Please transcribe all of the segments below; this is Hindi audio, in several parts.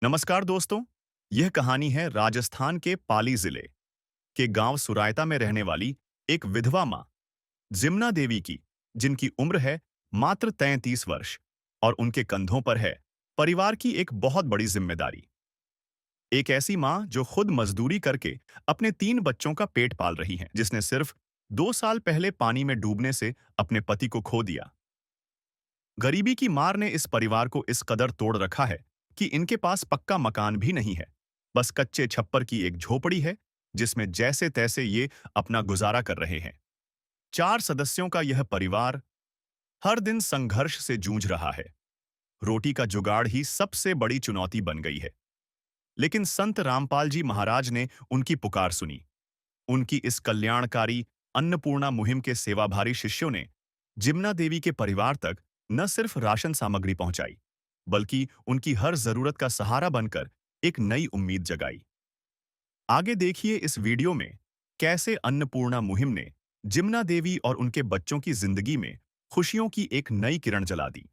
नमस्कार दोस्तों। यह कहानी है राजस्थान के पाली जिले के गांव सुरायता में रहने वाली एक विधवा मां जिम्ना देवी की, जिनकी उम्र है मात्र 33 वर्ष और उनके कंधों पर है परिवार की एक बहुत बड़ी जिम्मेदारी। एक ऐसी मां जो खुद मजदूरी करके अपने 3 बच्चों का पेट पाल रही है, जिसने सिर्फ 2 साल पहले पानी में डूबने से अपने पति को खो दिया। गरीबी की मार ने इस परिवार को इस कदर तोड़ रखा है कि इनके पास पक्का मकान भी नहीं है। बस कच्चे छप्पर की एक झोपड़ी है जिसमें जैसे तैसे ये अपना गुजारा कर रहे हैं। 4 सदस्यों का यह परिवार हर दिन संघर्ष से जूझ रहा है। रोटी का जुगाड़ ही सबसे बड़ी चुनौती बन गई है। लेकिन संत रामपाल जी महाराज ने उनकी पुकार सुनी। उनकी इस कल्याणकारी अन्नपूर्णा मुहिम के सेवाभारी शिष्यों ने जिम्ना देवी के परिवार तक न सिर्फ राशन सामग्री पहुंचाई, बल्कि उनकी हर जरूरत का सहारा बनकर एक नई उम्मीद जगाई। आगे देखिए इस वीडियो में कैसे अन्नपूर्णा मुहिम ने जिम्ना देवी और उनके बच्चों की जिंदगी में खुशियों की एक नई किरण जला दी।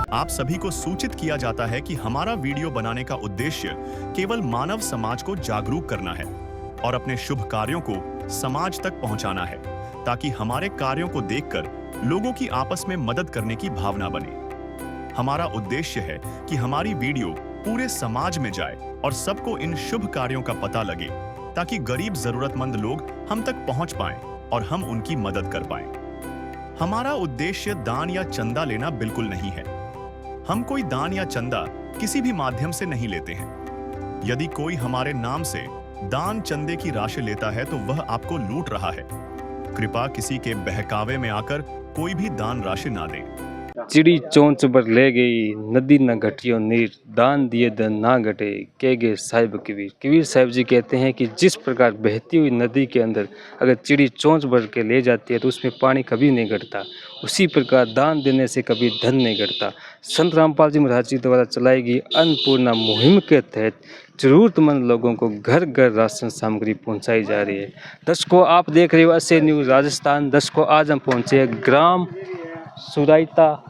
आप सभी को सूचित किया जाता है कि हमारा वीडियो बनाने का उद्देश्य केवल मानव समाज को जागरूक करना है और अपने शुभ कार्यों को समाज तक पहुंचाना है, ताकि हमारे कार्यों को देखकर लोगों की आपस में मदद करने की भावना बने। हमारा उद्देश्य है कि हमारी वीडियो पूरे समाज में जाए और सबको इन शुभ कार्यों का पता लगे, ताकि गरीब जरूरतमंद लोग हम तक पहुंच पाएं और हम उनकी मदद कर पाएं। हमारा उद्देश्य दान या चंदा लेना बिल्कुल नहीं है। हम कोई दान या चंदा किसी भी माध्यम से नहीं लेते हैं। यदि कोई हमारे नाम से दान चंदे की राशि लेता है तो वह आपको लूट रहा है। कृपया किसी के बहकावे में आकर कोई भी दान राशि ना दें। चिड़ी चोंच पर ले गई नदी न घटियो नीर, दान दिए धन ना घटे कह गए साहिब कबीर। कबीर साहिब जी कहते हैं कि जिस प्रकार बहती हुई नदी के अंदर अगर चिड़ी चोंच भर के ले जाती है तो उसमें पानी कभी नहीं घटता, उसी प्रकार दान देने से कभी धन नहीं घटता। संत रामपाल जी महाराज जी द्वारा चलाई गई अन्नपूर्णा मुहिम के तहत जरूरतमंद लोगों को घर घर राशन सामग्री पहुंचाई जा रही है। दर्शकों, आप देख रहे हो ऐसे न्यूज़ राजस्थान। दर्शकों, आज हम पहुंचे ग्राम सुरायता,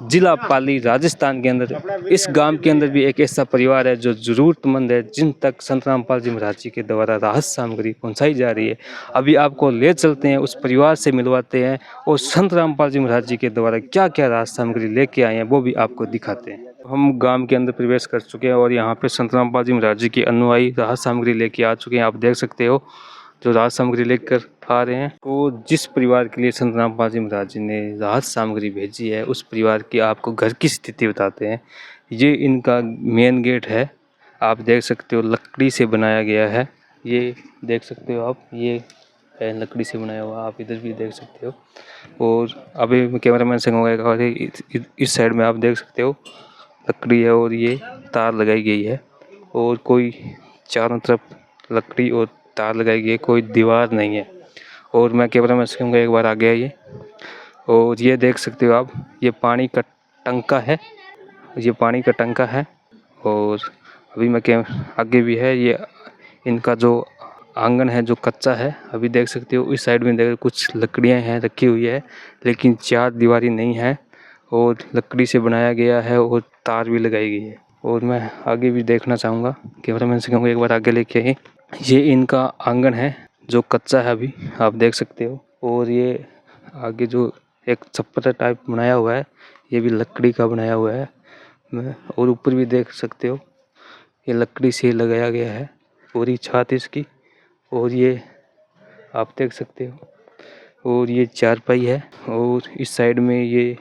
जिला पाली, राजस्थान के अंदर। इस गांव के अंदर भी एक ऐसा परिवार है जो जरूरतमंद है, जिन तक संत रामपाल जी महाराज जी के द्वारा राहत सामग्री पहुंचाई जा रही है। अभी आपको ले चलते हैं, उस परिवार से मिलवाते हैं और संत रामपाल जी महाराज जी के द्वारा क्या क्या राहत सामग्री लेके आए हैं वो भी आपको दिखाते हैं। हम गांव के अंदर प्रवेश कर चुके हैं और यहाँ पे संत रामपाल जी महाराज जी के अनुयायी राहत सामग्री लेके आ चुके हैं। आप देख सकते हो जो राहत सामग्री लेकर आ रहे हैं। तो जिस परिवार के लिए संत रामपाल जी महाराज जी ने राहत सामग्री भेजी है, उस परिवार की आपको घर की स्थिति बताते हैं। ये इनका मेन गेट है, आप देख सकते हो लकड़ी से बनाया गया है। ये देख सकते हो आप, ये है लकड़ी से बनाया हुआ, आप इधर भी देख सकते हो। और अभी मैं कैमरामैन से कहूँगा इस साइड में आप देख सकते हो लकड़ी है और ये तार लगाई गई है और कोई चारों तरफ लकड़ी और तार लगाई गई है, कोई दीवार नहीं है। और मैं कैमरामैन से कहूँगा एक बार आगे आइए। और ये देख सकते हो आप, ये पानी का टंका है, ये पानी का टंका है। और अभी मैं आगे भी है, ये इनका जो आंगन है जो कच्चा है, अभी देख सकते हो। इस साइड में देख कुछ लकड़ियां हैं रखी हुई है, लेकिन चार दीवारी नहीं है और लकड़ी से बनाया गया है और तार भी लगाई गई है। और मैं आगे भी देखना चाहूँगा, कैमरामैन से कहूँगा एक बार आगे लेके आइए। ये इनका आंगन है जो कच्चा है, अभी आप देख सकते हो। और ये आगे जो एक छप्पर टाइप बनाया हुआ है, ये भी लकड़ी का बनाया हुआ है। और ऊपर भी देख सकते हो, ये लकड़ी से लगाया गया है पूरी छत इसकी। और ये आप देख सकते हो, और ये चारपाई है। और इस साइड में ये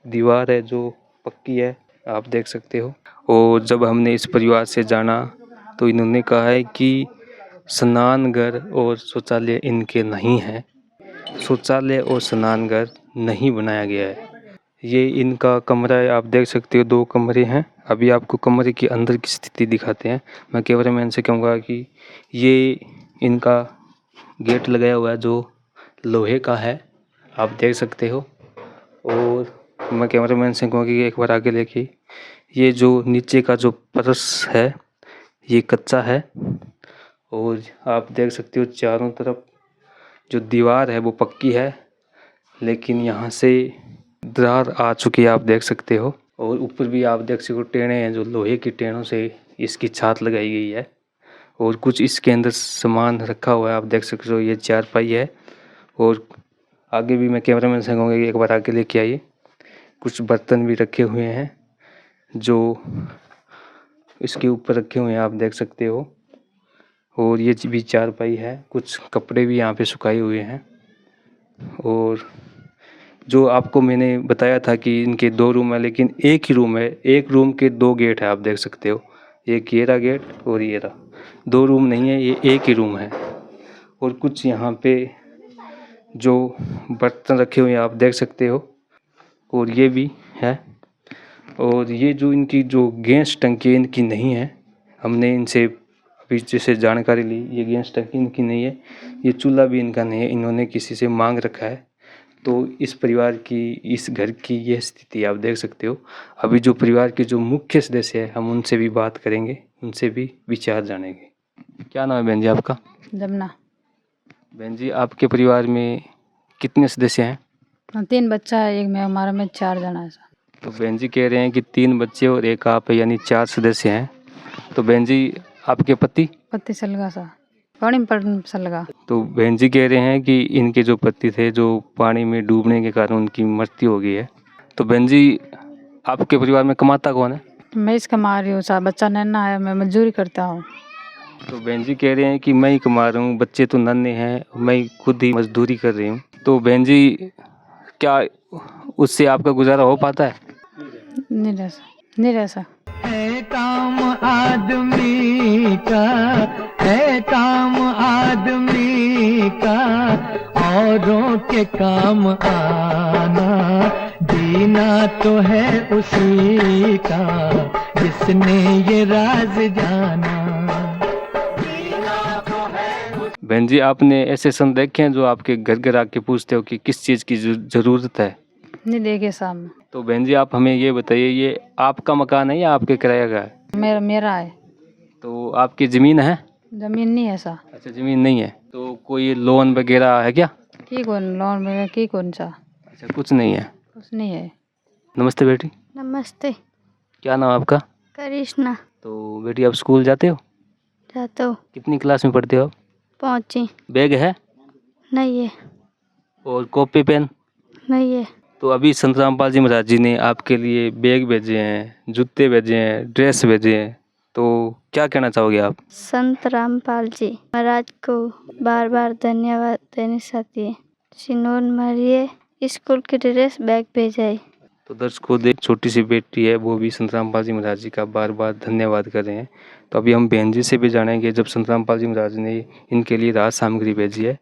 दीवार है जो पक्की है, आप देख सकते हो। और जब हमने इस परिवार से जाना तो इन्होंने कहा है कि स्नानघर और शौचालय इनके नहीं है, शौचालय और स्नानघर नहीं बनाया गया है। ये इनका कमरा है, आप देख सकते हो 2 कमरे हैं। अभी आपको कमरे के अंदर की स्थिति दिखाते हैं। मैं कैमरामैन से कहूँगा कि ये इनका गेट लगाया हुआ है जो लोहे का है, आप देख सकते हो। और मैं कैमरामैन से कहूँगा कि एक बार आगे लेके, ये जो नीचे का जो फर्श है ये कच्चा है। और आप देख सकते हो चारों तरफ जो दीवार है वो पक्की है, लेकिन यहाँ से दरार आ चुकी है, आप देख सकते हो। और ऊपर भी आप देख सकते हो टेने हैं, जो लोहे की टेनों से इसकी छत लगाई गई है। और कुछ इसके अंदर सामान रखा हुआ है, आप देख सकते हो। ये चारपाई है और आगे भी मैं कैमरामैन से कहूँगा कि एक बार आगे लेके आइए। कुछ बर्तन भी रखे हुए हैं जो इसके ऊपर रखे हुए हैं, आप देख सकते हो। और ये भी चारपाई है, कुछ कपड़े भी यहाँ पे सुखाए हुए हैं। और जो आपको मैंने बताया था कि इनके 2 रूम है, लेकिन एक ही रूम है। एक रूम के 2 गेट है, आप देख सकते हो। एक ये रहा गेट और ये रहा, 2 रूम नहीं है, ये एक ही रूम है। और कुछ यहाँ पे जो बर्तन रखे हुए हैं, आप देख सकते हो। और ये भी है। और ये जो इनकी जो गैस टंकी इनकी नहीं है, हमने इनसे अभी जैसे जानकारी ली, ये गैस टंकी इनकी नहीं है, ये चूल्हा भी इनका नहीं है, इन्होंने किसी से मांग रखा है। तो इस परिवार की, इस घर की ये स्थिति आप देख सकते हो। अभी जो परिवार के जो मुख्य सदस्य है, हम उनसे भी बात करेंगे, उनसे भी विचार जानेंगे। क्या नाम है बहन जी आपका? जमुना। बहन जी, आपके परिवार में कितने सदस्य हैं? 3 बच्चा है, एक मैं, हमारा में 4 जना है। तो बहन जी कह रहे हैं कि 3 बच्चे और एक आप है, यानी 4 सदस्य हैं। तो बहन जी, आपके पति? पति सलगा सा, पानी में पड़ सलगा। तो बहन जी कह रहे हैं कि इनके जो पति थे, जो पानी में डूबने के कारण उनकी मृत्यु हो गई है। तो बहन जी, आपके परिवार में कमाता कौन है? मैं इसका कमा रही हूँ सा, बच्चा नन्हा है, मैं मजदूरी करता हूँ। तो बहन जी कह रहे हैं कि मैं ही कमा रहा हूँ, बच्चे तो नन्हे हैं, मैं खुद ही मजदूरी कर रही हूँ। तो बहन जी, क्या उससे आपका गुजारा हो पाता है? नहीं रह सा। है काम आदमी का, है काम आदमी का, औरों के काम आना, जीना तो है उसी का जिसने ये राज जाना। बहन जी, आपने ऐसे संत देखे हैं जो आपके घर घर आके पूछते हो कि किस चीज़ की ज़रूरत है? नहीं देखे सामने। तो बहन जी, आप हमें ये बताइए, ये आपका मकान है या आपके किराया का है? मेरा है। तो आपकी ज़मीन है? जमीन नहीं है सा। अच्छा, ज़मीन नहीं है। तो कोई लोन वगैरह है क्या? की कौन लोन में की कौन सा? अच्छा, कुछ नहीं है। कुछ नहीं है। नमस्ते बेटी। नमस्ते। क्या नाम है आपका? करिश्मा। तो बेटी, आप स्कूल जाते हो? जाता हूँ। कितनी क्लास में पढ़ते हो आप? 5वीं। बैग है? नहीं है। और कॉपी पेन? नहीं है। तो अभी संत रामपाल जी महाराज जी ने आपके लिए बैग भेजे हैं, जूते भेजे हैं, ड्रेस भेजे हैं। तो क्या कहना चाहोगे आप? संत रामपाल जी महाराज को बार बार धन्यवाद देना चाहती है, जिन्होंने हमारी स्कूल की ड्रेस बैग भेजा है। तो दर्शकों, एक छोटी सी बेटी है, वो भी संत रामपाल जी महाराज जी का बार बार धन्यवाद कर रहे हैं। तो अभी हम बहन जी से भी जानेंगे, जब संत रामपाल जी महाराज ने इनके लिए राहत सामग्री भेजी है,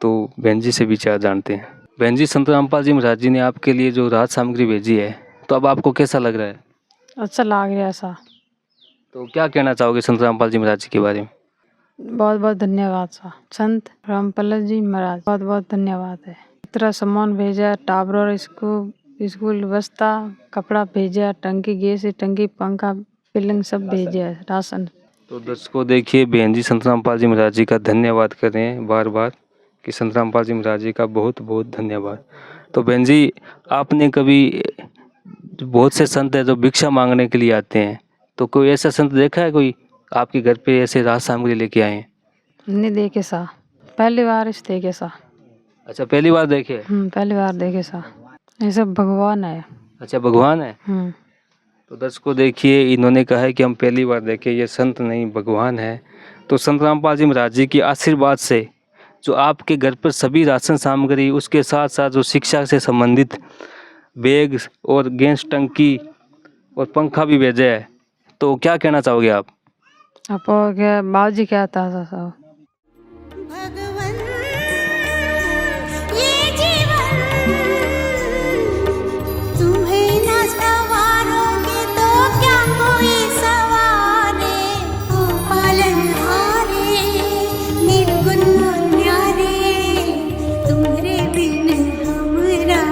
तो बहन जी से विचार जानते हैं। बहन जी, संत रामपाल जी महाराज जी ने आपके लिए जो राहत सामग्री भेजी है, तो अब आपको कैसा लग रहा है? अच्छा लग रहा है सा। तो क्या कहना चाहोगे संत रामपाल जी महाराज जी के बारे में? बहुत बहुत धन्यवाद सा। संत रामपाल जी महाराज, बहुत बहुत धन्यवाद है। इतना सामान भेजा, टावर, स्कूल व्यवस्था, कपड़ा भेजा, टंकी गैस टंकी, पंखा, पलंग सब भेजा, राशन। तो दर्शकों देखिए, बहन जी संत रामपाल जी महाराज जी का धन्यवाद कर रहे हैं बार बार कि संत रामपाल जी महाराज जी का बहुत बहुत धन्यवाद। तो बहन जी, आपने कभी, बहुत से संत हैं जो भिक्षा मांगने के लिए आते हैं, तो कोई ऐसा संत देखा है कोई आपके घर पे ऐसे राहत सामग्री लेके आए हैं? नहीं देखे सा, पहली बार इस देखे सा। अच्छा, पहली बार देखे? पहली बार देखे सा। ये सब भगवान है। अच्छा, भगवान है। तो दर्शकों देखिए, इन्होंने कहा है कि हम पहली बार देखे, ये संत नहीं भगवान है। तो संत रामपाल जी महाराज जी की आशीर्वाद से जो आपके घर पर सभी राशन सामग्री, उसके साथ साथ जो शिक्षा से संबंधित बैग और गैस टंकी और पंखा भी भेजा है, तो क्या कहना चाहोगे आप? अब क्या बाबूजी क्या था सब। भगवन ये जीवन तुम्हें न सवारोगे तो क्या कोई सवारे, ओ पालनहारे निर्गुण न्यारे, तुम्हारे बिन हमरा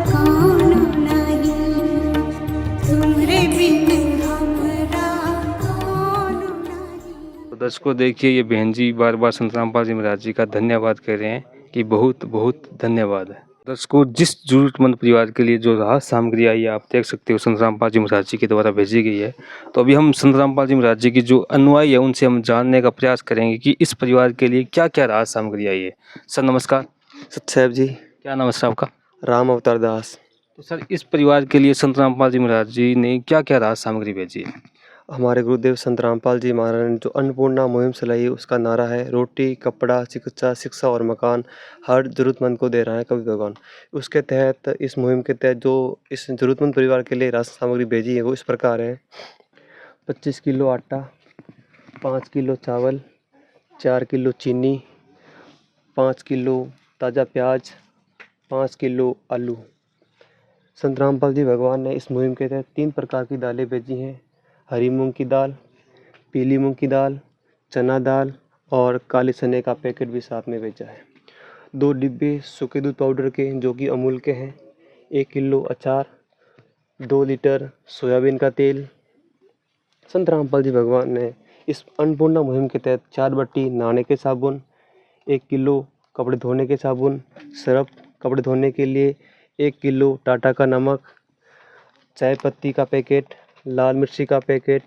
कौन नहीं, तुम्हारे बिन हमरा कौन नहीं। दर्शकों देखिए ये बहन जी बार बार संत रामपाल जी महाराज जी का धन्यवाद कर रहे हैं कि बहुत बहुत धन्यवाद है। दर्शकों जिस जरूरतमंद परिवार के लिए जो राहत सामग्री आई है आप देख सकते हो संत रामपाल जी महाराज जी के द्वारा भेजी गई है। तो अभी हम संत रामपाल जी महाराज जी की जो अनुयायी है उनसे हम जानने का प्रयास करेंगे कि इस परिवार के लिए क्या क्या राहत सामग्री आई है। सर नमस्कार। सत साहब जी। क्या नाम है सर आपका? राम अवतार दास। तो सर इस परिवार के लिए संत रामपाल जी महाराज जी ने क्या क्या राहत सामग्री भेजी है? हमारे गुरुदेव संत रामपाल जी महाराज ने जो अन्नपूर्णा मुहिम चलाई है उसका नारा है रोटी कपड़ा चिकित्सा शिक्षा और मकान हर जरूरतमंद को दे रहा है कवि भगवान। उसके तहत इस मुहिम के तहत जो इस जरूरतमंद परिवार के लिए राशन सामग्री भेजी है वो इस प्रकार है। 25 किलो आटा, 5 किलो चावल, 4 किलो चीनी, 5 किलो ताज़ा प्याज, 5 किलो आलू। संत रामपाल जी भगवान ने इस मुहिम के तहत 3 प्रकार की दालें भेजी हैं। हरी मूंग की दाल, पीली मूंग की दाल, चना दाल और काले चने का पैकेट भी साथ में भेजा है। 2 डिब्बे सूखे दूध पाउडर के जो कि अमूल के हैं, 1 किलो अचार, 2 लीटर सोयाबीन का तेल। संत रामपाल जी भगवान ने इस अन्नपूर्णा मुहिम के तहत 4 बट्टी नहाने के साबुन, 1 किलो कपड़े धोने के साबुन, सर्फ कपड़े धोने के लिए, 1 किलो टाटा का नमक, चाय पत्ती का पैकेट, लाल मिर्ची का पैकेट,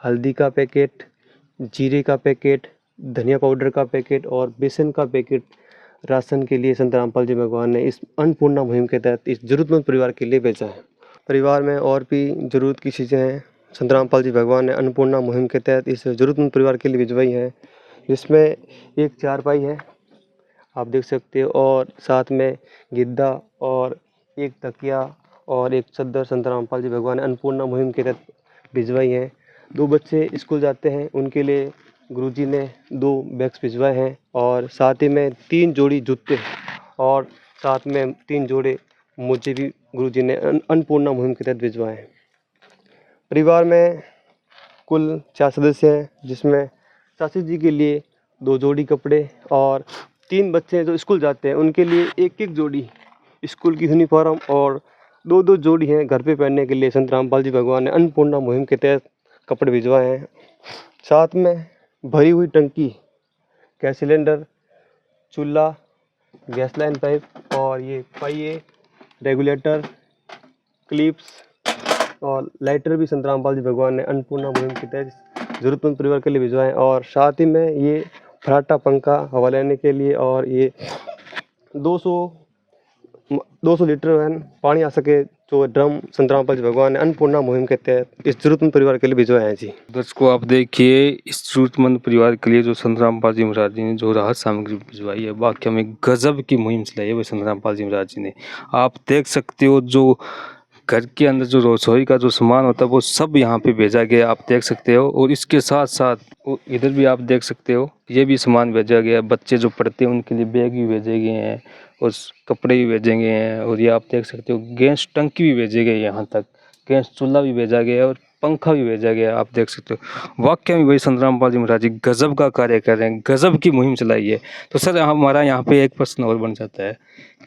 हल्दी का पैकेट, जीरे का पैकेट, धनिया पाउडर का पैकेट और बेसन का पैकेट राशन के लिए संत रामपाल जी भगवान ने इस अन्नपूर्णा मुहिम के तहत इस जरूरतमंद परिवार के लिए भेजा है। परिवार में और भी ज़रूरत की चीज़ें हैं। संत रामपाल जी भगवान ने अन्नपूर्णा मुहिम के तहत इस जरूरतमंद परिवार के लिए भिजवाई हैं, जिसमें एक चारपाई है आप देख सकते हो और साथ में गिद्दा और एक तकिया और एक चद्दर संत रामपाल जी भगवान ने अन्नपूर्णा मुहिम के तहत भिजवाई हैं। 2 बच्चे स्कूल जाते हैं उनके लिए गुरुजी ने 2 बैग्स भिजवाए हैं और साथ ही में 3 जोड़ी जूते और साथ में 3 जोड़े मोजे भी गुरुजी ने अन्नपूर्णा मुहिम के तहत भिजवाए हैं। परिवार में कुल 4 सदस्य हैं, जिसमें चाची जी के लिए 2 जोड़ी कपड़े और 3 बच्चे जो स्कूल जाते हैं उनके लिए एक जोड़ी स्कूल की यूनिफॉर्म और 2 जोड़ी हैं घर पे पहनने के लिए संत रामपाल जी भगवान ने अन्नपूर्णा मुहिम के तहत कपड़े भिजवाए हैं। साथ में भरी हुई टंकी, गैस सिलेंडर, चूल्हा, गैस लाइन पाइप और ये पहिए, रेगुलेटर, क्लिप्स और लाइटर भी संत रामपाल जी भगवान ने अन्नपूर्णा मुहिम के तहत ज़रूरतमंद परिवार के लिए भिजवाए। और साथ ही में ये फराटा पंखा हवा लेने के लिए और ये 200 लीटर पानी आ सके जो ड्रम संत रामपाल जी भगवान ने अन्नपूर्णा मुहिम के तहत इस जरूरतमंद परिवार के लिए भिजवाए हैं जी। दर्शकों आप देखिए इस जरूरतमंद परिवार के लिए जो संत रामपाल जी महाराज जी ने जो राहत सामग्री भिजवाई है वाकई में गजब की मुहिम चलाई है वो संत रामपाल जी महाराज जी ने। आप देख सकते हो जो घर के अंदर जो रसोई का जो सामान होता है वो सब यहाँ पे भेजा गया आप देख सकते हो। और इसके साथ साथ इधर भी आप देख सकते हो ये भी सामान भेजा गया। बच्चे जो पढ़ते हैं उनके लिए बैग भी भेजे गए हैं और कपड़े भी भेजे गए हैं। और ये आप देख सकते हो गैस टंकी भी भेजे गए, यहाँ तक गैस चूल्हा भी भेजा गया और पंखा भी भेजा गया आप देख सकते हो। वाकई में भाई संत रामपाल जी महाराज जी गजब का कार्य कर रहे हैं, गजब की मुहिम चलाई है। तो सर हमारा यहाँ पे एक प्रश्न और बन जाता है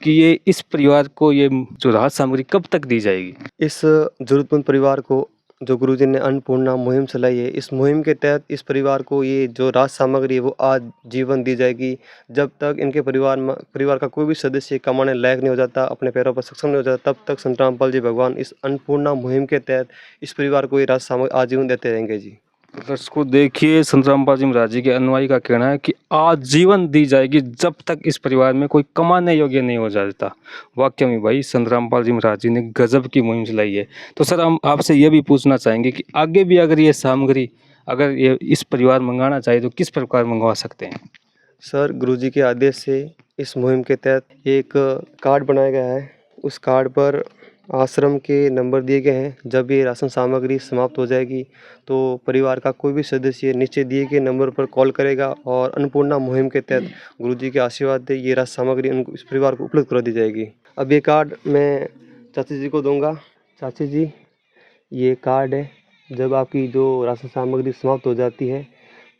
कि ये इस परिवार को ये जो राहत सामग्री कब तक दी जाएगी? इस जरूरतमंद परिवार को जो गुरुजी ने अन्नपूर्णा मुहिम चलाई है, इस मुहिम के तहत इस परिवार को ये जो राहत सामग्री है वो आज जीवन दी जाएगी। जब तक इनके परिवार का कोई भी सदस्य कमाने लायक नहीं हो जाता, अपने पैरों पर सक्षम नहीं हो जाता, तब तक संत रामपाल जी भगवान इस अन्नपूर्णा मुहिम के तहत इस परिवार को ये राहत सामग्री आजीवन देते रहेंगे जी। दर्शकों देखिए संत रामपाल जी महाराज जी के अनुयायी का कहना है कि आजीवन दी जाएगी जब तक इस परिवार में कोई कमाने योग्य नहीं हो जाता। वाकई में भाई संत रामपाल जी महाराज जी ने गजब की मुहिम चलाई है। तो सर हम आपसे ये भी पूछना चाहेंगे कि आगे भी अगर ये सामग्री अगर ये इस परिवार मंगाना चाहे तो किस प्रकार मंगवा सकते हैं? सर गुरुजी के आदेश से इस मुहिम के तहत एक कार्ड बनाया गया है। उस कार्ड पर आश्रम के नंबर दिए गए हैं। जब ये राशन सामग्री समाप्त हो जाएगी तो परिवार का कोई भी सदस्य नीचे दिए गए नंबर पर कॉल करेगा और अन्नपूर्णा मुहिम के तहत गुरुजी के आशीर्वाद से ये राशन सामग्री उनको इस परिवार को उपलब्ध करा दी जाएगी। अब ये कार्ड मैं चाची जी को दूंगा। चाची जी ये कार्ड है, जब आपकी जो राशन सामग्री समाप्त हो जाती है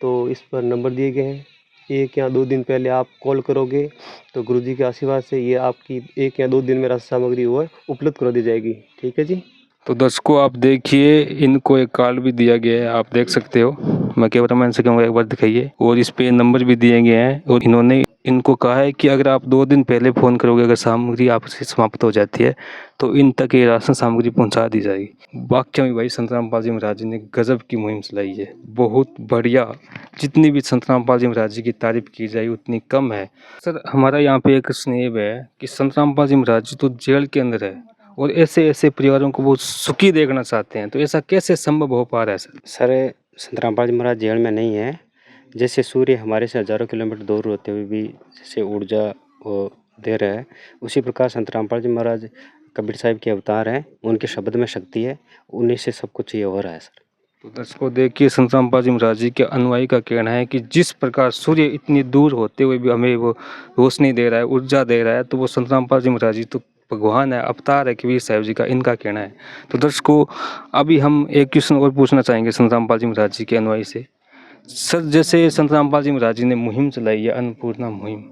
तो इस पर नंबर दिए गए हैं। 1 या 2 दिन पहले आप कॉल करोगे तो गुरुजी के आशीर्वाद से ये आपकी 1 या 2 दिन में राशन सामग्री वो उपलब्ध करा दी जाएगी। ठीक है जी। तो दर्शकों आप देखिए इनको एक कार्ड भी दिया गया है, आप देख सकते हो। मैं कैमरामैन से कहूँगा एक बार दिखाइए, और इस पे नंबर भी दिए गए हैं और इन्होंने इनको कहा है कि अगर आप 2 दिन पहले फ़ोन करोगे, अगर सामग्री आपसे समाप्त हो जाती है तो इन तक ये राशन सामग्री पहुंचा दी जाएगी। वाकई में भाई संत रामपाल जी महाराज जी ने गजब की मुहिम चलाई है, बहुत बढ़िया। जितनी भी संत रामपाल जी महाराज जी की तारीफ की जाए उतनी कम है। सर हमारा यहाँ पे एक स्नेह है कि संत रामपाल जी महाराज जी तो जेल के अंदर है और ऐसे ऐसे परिवारों को वो सुखी देखना चाहते हैं, तो ऐसा कैसे संभव हो पा रहा है सर? सर संत रामपाल जी महाराज जेल में नहीं है। जैसे सूर्य हमारे से हजारों किलोमीटर दूर होते हुए भी जैसे ऊर्जा वो दे रहा है, उसी प्रकार संत रामपाल जी महाराज कबीर साहिब के अवतार हैं। उनके शब्द में शक्ति है, उन्हीं से सब कुछ ये हो रहा है सर। तो दर्शकों देखिए, संत रामपाल जी महाराज जी के अनुयायी का कहना है कि जिस प्रकार सूर्य इतनी दूर होते हुए भी हमें वो रोशनी दे रहा है, ऊर्जा दे रहा है, तो वो संत रामपाल जी महाराज जी तो भगवान है, अवतार है कबीर साहिब जी का, इनका कहना है। तो दर्शकों अभी हम एक क्वेश्चन और पूछना चाहेंगे संत रामपाल जी महाराज जी के अनुयायी से। सर जैसे संत रामपाल जी महाराज जी ने मुहिम चलाई है, अन्नपूर्णा मुहिम,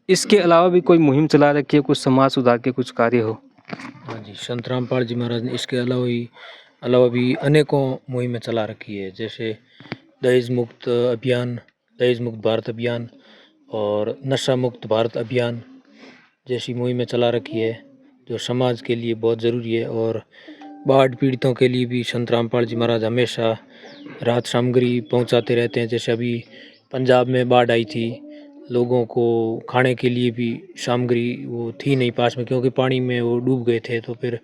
इसके अलावा भी कोई मुहिम चला रखी है, कुछ समाज सुधार के कुछ कार्य हो? हाँ जी, संत रामपाल जी महाराज ने इसके अलावा भी अनेकों मुहिमें चला रखी है, जैसे दहेज मुक्त अभियान, दहेज मुक्त भारत अभियान और नशा मुक्त भारत अभियान जैसी मुहिमें चला रखी है, जो समाज के लिए बहुत ज़रूरी है। और बाढ़ पीड़ितों के लिए भी संत रामपाल जी महाराज हमेशा राहत सामग्री पहुंचाते रहते हैं। जैसे अभी पंजाब में बाढ़ आई थी, लोगों को खाने के लिए भी सामग्री वो थी नहीं पास में, क्योंकि पानी में वो डूब गए थे, तो फिर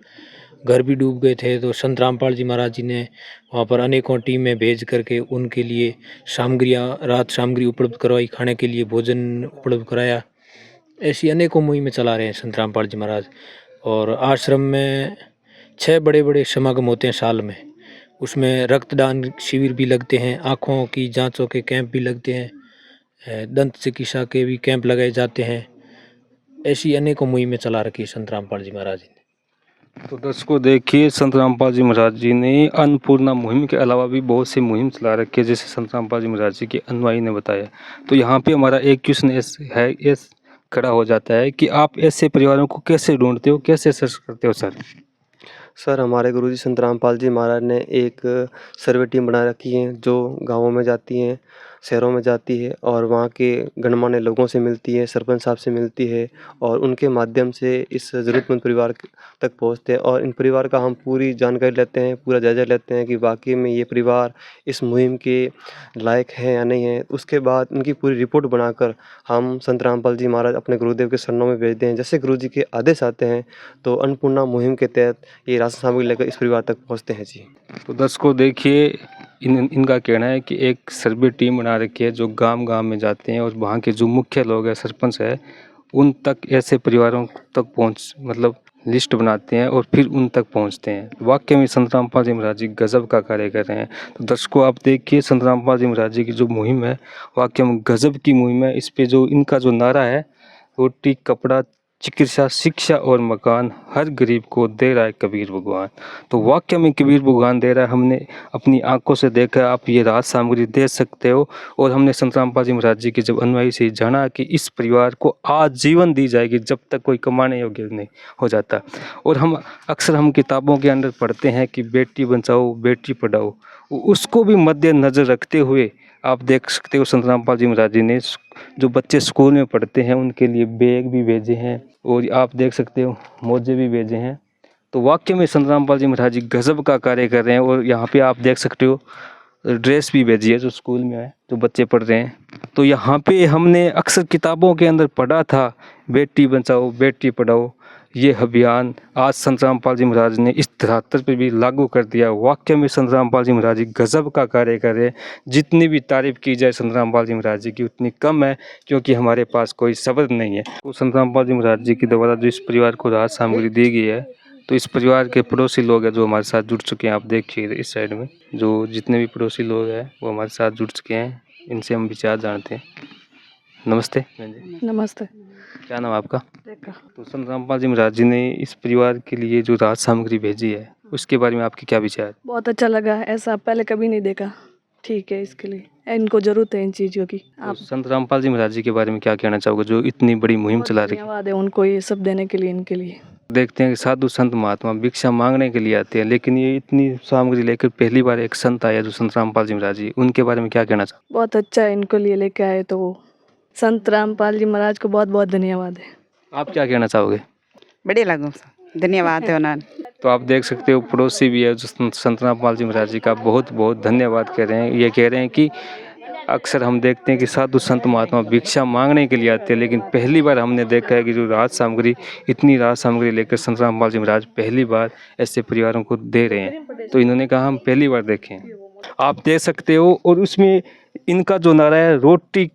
घर भी डूब गए थे। तो संत रामपाल जी महाराज जी ने वहाँ पर अनेकों टीमें भेज करके उनके लिए राहत सामग्री उपलब्ध करवाई, खाने के लिए भोजन उपलब्ध कराया। ऐसी अनेकों मुहिमें चला रहे हैं संत रामपाल जी महाराज। और आश्रम में 6 बड़े बड़े समागम होते हैं साल में, उसमें रक्तदान शिविर भी लगते हैं, आँखों की जांचों के कैंप भी लगते हैं, दंत चिकित्सा के भी कैंप लगाए जाते हैं। ऐसी अनेकों मुहिमें चला रखी है संत रामपाल जी महाराज ने। तो दर्शकों देखिए, संत रामपाल जी महाराज जी ने अन्नपूर्णा मुहिम के अलावा भी बहुत सी मुहिम चला रखी है, जैसे संत रामपाल जी महाराज जी के अनुयायी ने बताया। तो यहाँ पे हमारा एक क्वेश्चन खड़ा हो जाता है कि आप ऐसे परिवारों को कैसे ढूंढते हो, कैसे सर्च करते हो सर? सर हमारे गुरुजी संत रामपाल जी महाराज ने एक सर्वे टीम बना रखी है, जो गाँवों में जाती हैं, शहरों में जाती है और वहाँ के गणमान्य लोगों से मिलती है, सरपंच साहब से मिलती है और उनके माध्यम से इस ज़रूरतमंद परिवार तक पहुँचते हैं। और इन परिवार का हम पूरी जानकारी लेते हैं, पूरा जायज़ा लेते हैं कि वाकई में ये परिवार इस मुहिम के लायक हैं या नहीं है। उसके बाद उनकी पूरी रिपोर्ट बनाकर हम संत रामपाल जी महाराज अपने गुरुदेव के शरणों में भेजते हैं। जैसे गुरुजी के आदेश आते हैं तो अन्नपूर्णा मुहिम के तहत ये राशन सामग्री लेकर इस परिवार तक पहुँचते हैं जी। तो दर्शकों देखिए, इनका कहना है कि एक सर्वे टीम बना रखी है, जो गांव-गांव में जाते हैं और वहाँ के जो मुख्य लोग हैं, सरपंच है, उन तक ऐसे परिवारों तक मतलब लिस्ट बनाते हैं और फिर उन तक पहुँचते हैं। वाकई में संत रामपाल जी महाराज जी गजब का कार्य कर रहे हैं। तो दर्शकों आप देखिए, संत रामपाल जी महाराज जी की जो मुहिम है, वाकई में गजब की मुहिम है। इस पे जो इनका जो नारा है, रोटी कपड़ा चिकित्सा शिक्षा और मकान हर गरीब को दे रहा है कबीर भगवान। तो वाकई में कबीर भगवान दे रहा है, हमने अपनी आंखों से देखा। आप ये राहत सामग्री दे सकते हो। और हमने संत रामपाल जी महाराज जी के जब अनुयायी से जाना कि इस परिवार को आजीवन दी जाएगी जब तक कोई कमाने योग्य नहीं हो जाता। और हम किताबों के अंदर पढ़ते हैं कि बेटी बचाओ बेटी पढ़ाओ, उसको भी मद्देनजर रखते हुए आप देख सकते हो संत रामपाल जी महाराज जी ने जो बच्चे स्कूल में पढ़ते हैं उनके लिए बैग भी भेजे हैं और आप देख सकते हो मोजे भी भेजे हैं। तो वाकई में संत रामपाल जी महाराज जी गजब का कार्य कर रहे हैं। और यहाँ पे आप देख सकते हो ड्रेस भी भेजी है जो स्कूल में है, जो बच्चे पढ़ रहे हैं। तो यहाँ पे हमने अक्सर किताबों के अंदर पढ़ा था बेटी बचाओ बेटी पढ़ाओ, ये अभियान आज संत रामपाल जी महाराज ने इस धरातल पर भी लागू कर दिया। वाकई में संत रामपाल जी महाराज जी गजब का कार्य कर रहे हैं। जितनी भी तारीफ की जाए संत रामपाल जी महाराज जी की उतनी कम है, क्योंकि हमारे पास कोई शब्द नहीं है। तो संत रामपाल जी महाराज जी के द्वारा जो इस परिवार को राहत सामग्री दी गई है, तो इस परिवार के पड़ोसी लोग हैं जो हमारे साथ जुड़ चुके हैं। आप देखिए इस साइड में जो जितने भी पड़ोसी लोग हैं वो हमारे साथ जुड़ चुके हैं, इनसे हम विचार जानते हैं। नमस्ते। नमस्ते। क्या नाम है आपका? तो संत रामपाल जी महाराज जी ने इस परिवार के लिए जो राहत सामग्री भेजी है, उसके बारे में आपके क्या विचार? बहुत अच्छा लगा, ऐसा पहले कभी नहीं देखा। ठीक है, इसके लिए इनको जरूरत है इन चीज़ों की। आप संत रामपाल जी महाराज जी के बारे में क्या कहना चाहोगे जो इतनी बड़ी मुहिम चला रही है? धन्यवाद है उनको ये सब देने के लिए, इनके लिए। देखते हैं कि साधु संत महात्मा भिक्षा मांगने के लिए आते हैं, लेकिन ये इतनी सामग्री लेकर पहली बार एक संत आया जो संत रामपाल जी महाराज जी, उनके बारे में क्या कहना चाहते बहुत अच्छा है इनको लिए लेके आए तो वो संत रामपाल जी महाराज को बहुत बहुत धन्यवाद है। आप क्या कहना चाहोगे? बढ़िया लगा, धन्यवाद है उन्होंने। तो आप देख सकते हो पड़ोसी भी है जो संत रामपाल जी महाराज जी का बहुत बहुत धन्यवाद कह रहे हैं। ये कह रहे हैं कि अक्सर हम देखते हैं कि साधु संत महात्मा भिक्षा मांगने के लिए आते हैं, लेकिन पहली बार हमने देखा है कि जो राहत सामग्री, इतनी राहत सामग्री लेकर संत रामपाल जी महाराज पहली बार ऐसे परिवारों को दे रहे हैं। तो इन्होंने कहा हम पहली बार देखे हैं। आप देख सकते हो, और उसमें इनका जो नारा है रोटी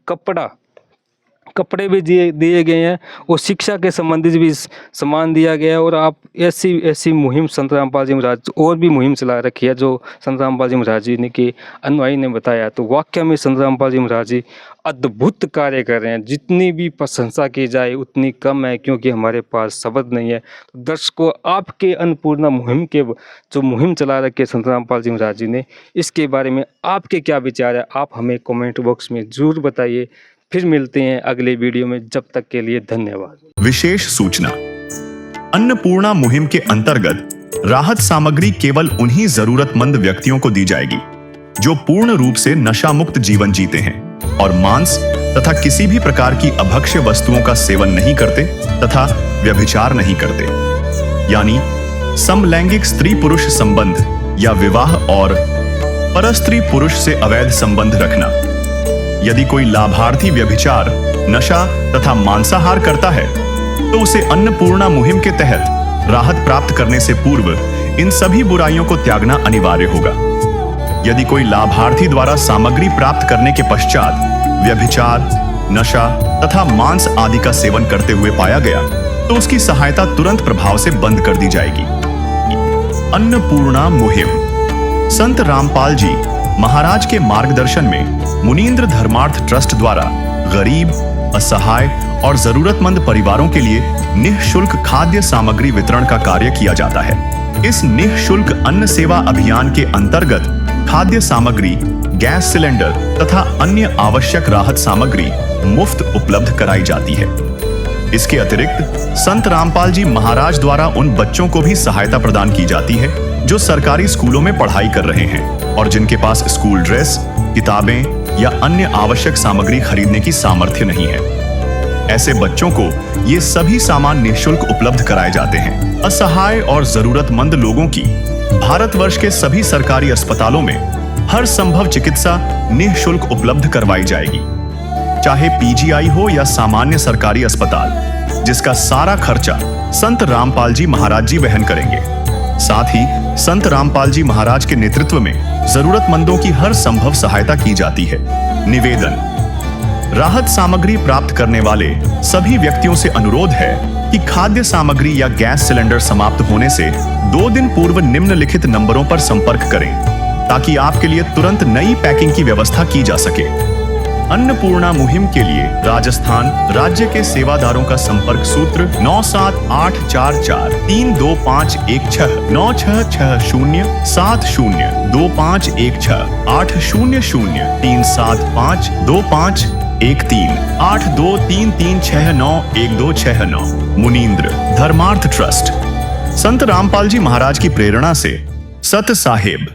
कपड़े भी दिए गए हैं और शिक्षा के संबंधित भी सामान दिया गया है। और आप ऐसी मुहिम संत रामपाल जी महाराज और भी मुहिम चला रखी है जो संत रामपाल जी महाराज जी ने के अनुयायी ने बताया। तो वाकई में संत रामपाल जी महाराज जी अद्भुत कार्य कर रहे हैं। जितनी भी प्रशंसा की जाए उतनी कम है, क्योंकि हमारे पास शब्द नहीं है। तो दर्शकों, आपके अन्नपूर्णा मुहिम के जो मुहिम चला रखी है संत रामपाल जी महाराज जी ने, इसके बारे में आपके क्या विचार है, आप हमें कमेंट बॉक्स में जरूर बताइए। फिर मिलते हैं अगले वीडियो में, जब तक के लिए धन्यवाद। विशेष सूचना, अन्नपूर्णा मुहिम के अंतर्गत राहत सामग्री केवल उन्हीं जरूरतमंद व्यक्तियों को दी जाएगी जो पूर्ण रूप से नशा मुक्त जीवन जीते हैं और मांस तथा किसी भी प्रकार की अभक्ष्य वस्तुओं का सेवन नहीं करते तथा व्यभिचार नहीं करते, यानी समलैंगिक स्त्री पुरुष संबंध या विवाह और परस्त्री पुरुष से अवैध संबंध रखना। यदि कोई लाभार्थी व्यभिचार, नशा तथा मांसाहार करता है तो उसे अन्नपूर्णा मुहिम के तहत राहत प्राप्त करने से पूर्व इन सभी बुराइयों को त्यागना अनिवार्य होगा। यदि कोई लाभार्थी द्वारा सामग्री प्राप्त करने के पश्चात व्यभिचार, नशा तथा मांस आदि का सेवन करते हुए पाया गया तो उसकी सहायता तुरंत प्रभाव से बंद कर दी जाएगी। अन्नपूर्णा मुहिम संत रामपाल जी महाराज के मार्गदर्शन में मुनींद्र धर्मार्थ ट्रस्ट द्वारा गरीब, असहाय और जरूरतमंद परिवारों के लिए निःशुल्क खाद्य सामग्री वितरण का कार्य किया जाता है। इस निःशुल्क अन्न सेवा अभियान के अंतर्गत खाद्य सामग्री, गैस सिलेंडर तथा अन्य आवश्यक राहत सामग्री मुफ्त उपलब्ध कराई जाती है। इसके अतिरिक्त संत रामपाल जी महाराज द्वारा उन बच्चों को भी सहायता प्रदान की जाती है जो सरकारी स्कूलों में पढ़ाई कर रहे हैं और जिनके पास स्कूल ड्रेस, किताबें या अन्य आवश्यक सामग्री खरीदने की सामर्थ्य नहीं है। ऐसे बच्चों को ये सभी सामान निःशुल्क उपलब्ध कराए जाते हैं। असहाय और जरूरतमंद लोगों की भारतवर्ष के सभी सरकारी अस्पतालों में हर संभव चिकित्सा निःशुल्क उपलब्ध करवाई जाएगी, चाहे पीजीआई हो या सामान्य सरकारी अस्पताल, जिसका सारा खर्चा संत रामपाल जी महाराज जी वहन करेंगे। साथ ही संत रामपाल जी महाराज के नेतृत्व में जरूरतमंदों की हर संभव सहायता की जाती है। निवेदन, राहत सामग्री प्राप्त करने वाले सभी व्यक्तियों से अनुरोध है कि खाद्य सामग्री या गैस सिलेंडर समाप्त होने से 2 दिन पूर्व निम्नलिखित नंबरों पर संपर्क करें ताकि आपके लिए तुरंत नई पैकिंग की व्यवस्था की जा सके। अन्नपूर्णा मुहिम के लिए राजस्थान राज्य के सेवादारों का संपर्क सूत्र 97844 32516 9660 70 2516 800 375 2513 8233691269। मुनींद्र धर्मार्थ ट्रस्ट। संत रामपाल जी महाराज की प्रेरणा से सत साहेब